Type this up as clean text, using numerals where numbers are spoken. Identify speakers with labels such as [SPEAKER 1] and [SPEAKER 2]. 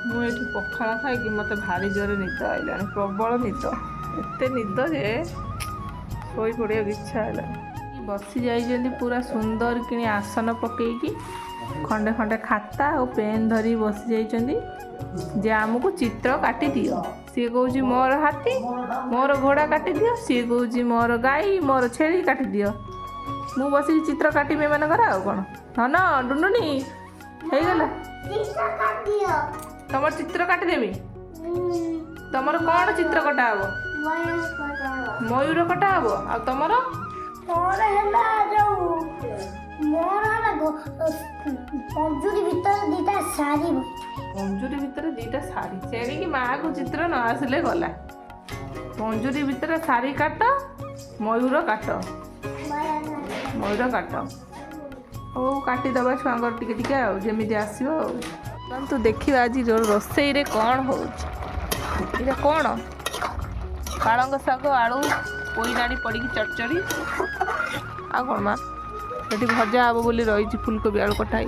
[SPEAKER 1] मुझे पखाड़ खाई मत भारी जोरे निद आईला प्रबल निद एते निद जे शोई पड़े इच्छा है। बसी जाइए पूरा सुंदर कि आसन पकईकि खंडे खंडे खाता और पेन धरी बसी जाइए जे आमको चित्र काटी दियो। सी कौच मोर हाथी मोर घोड़ा काटी दियो, सी कौच मोर गाई मोर छेली काटी दियो। मु बस चित्र काटमी एमनकर आ कौन हाँ न डुंडुनी हो गला तुम चित्र काटिदेवी। तुमर कौन चित्र कटा हे मयूर कटा हे आ तुमर
[SPEAKER 2] पंजुरी भीतर दीटा साड़ी
[SPEAKER 1] पंजुरी भितर दीटा शाढ़ी तेणिकी माँ को चित्र न आसिले गला। पंजुरी भितर शाढ़ी काट मयूर काट मयूर काट हो काटिदबा छुआ टिके जमी आसो। तू देखा आज रोसई रे कौन हो कौन पालंग शाग आलू पोईनाड़ी पड़ी चटचड़ी आ कौन माँ ये भजा हे बोली रही फुलकोबी आलू कटा।